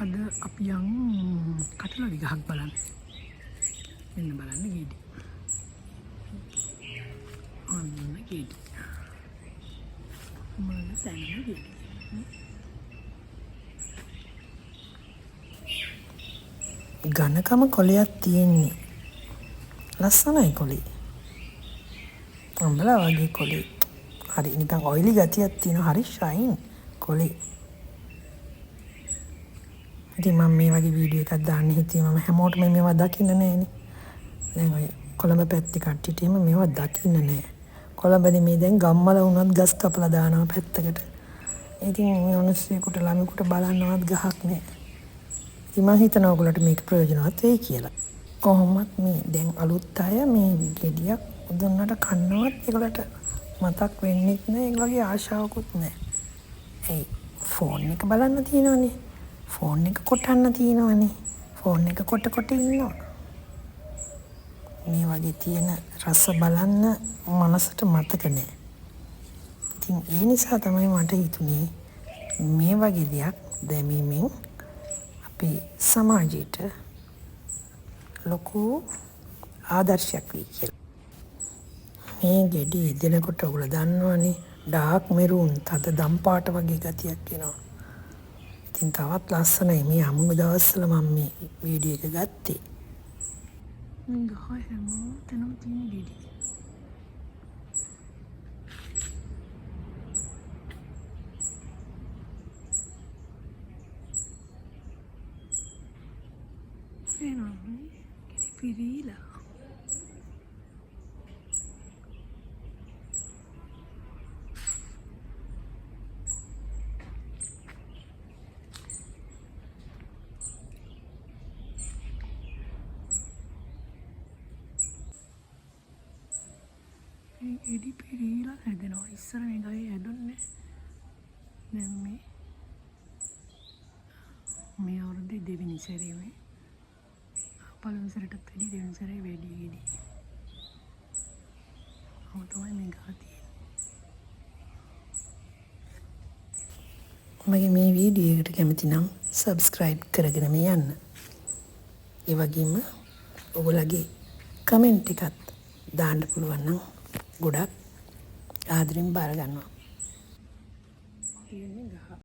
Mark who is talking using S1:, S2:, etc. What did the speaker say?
S1: අද අපි යන් කටුලරි ගහක් බලන්න. මෙන්න බලන්න ගෙඩි. අන්න ගෙඩි. මම තැන්න ගෙඩි. ඝනකම කොලයක් තියෙන්නේ. ලස්සනයි කොලේ. අම්බලා වගේ කොලේ. හරි නිකන් ඔයිලි ගතියක් තියෙනවා. හරි ෂයින් කොලේ. ඉතින් මම මේ වගේ වීඩියෝ එකක් දාන්න හිතුවේ මම හැමෝටම මේවා දකින්න නෑනේ. දැන් ඔය කොළඹ පැත්තේ කට්ටියට එහෙම මේවා දකින්න නෑ. කොළඹනේ මේ දැන් ගම්වල වුණත් ගස් කපලා දානවා පැත්තකට. ඉතින් මේ මිනිස්සුන්ට ළමයින්ට බලන්නවත් ගහක් නෑ. ඉතින් මම හිතනවා ඔයගොල්ලන්ට මේක ප්‍රයෝජනවත් වෙයි කියලා. කොහොමත් මේ දැන් අලුත් අය මේ ගෙඩියක් දුන්නට කන්නවත් ඒගොල්ලන්ට මතක් වෙන්නේ නැහැ. ඒගොල්ලන්ගේ ආශාවකුත් නැහැ. ඒ ෆෝන් එක බලන්න තියෙනවනේ. ෆෝන් එක කොටන්න තියෙනවනේ. ෆෝන් එක කොට ඉන්නවා. මේ වගේ තියෙන රස බලන්න මනසට මතක නැහැ. ඉතින් ඒ නිසා තමයි මට හිතුනේ මේ වගේ දෙයක් දැමීමෙන් අපේ සමාජයට ලොකු ආදර්ශයක් වෙයි කියලා. මේ ගෙඩි ඉදෙනකොට ඔයගොල්ලෝ දන්නවනේ ඩාර්ක් මෙරූන් තද දම් පාට වගේ ගතියක් එනවා. ඉතින් තවත් ලස්සනයි මේ අමුම දවස්වල මම මේ වීඩියෝ එක ගත්තේ. මේ ගහ හැමතැනම තියෙන ගෙඩි. එනවා ගෙඩි පිරීලා. ගෙඩි පිරීලා හැදෙනවා. ඉස්සර මේ ගහේ හැදුන්නේ. දැන් මේ අවුරුද්දේ දෙවෙනි සැරේ මේ පළවෙනි සැරේටත් වැඩි දෙවෙනි සැරේ වැඩි ගෙඩි. ඔහොම තමයි මේ ගහ තියෙන්නේ. මගේ මේ වීඩියෝ එකට කැමති නම් සබ්ස්ක්‍රයිබ් කරගෙනම යන්න. ඒ වගේම ඔයගොල්ලගේ කමෙන්ට් එකත් දාන්න පුළුවන් නම් ගොඩක් ආදරෙන් බාර ගන්නවා.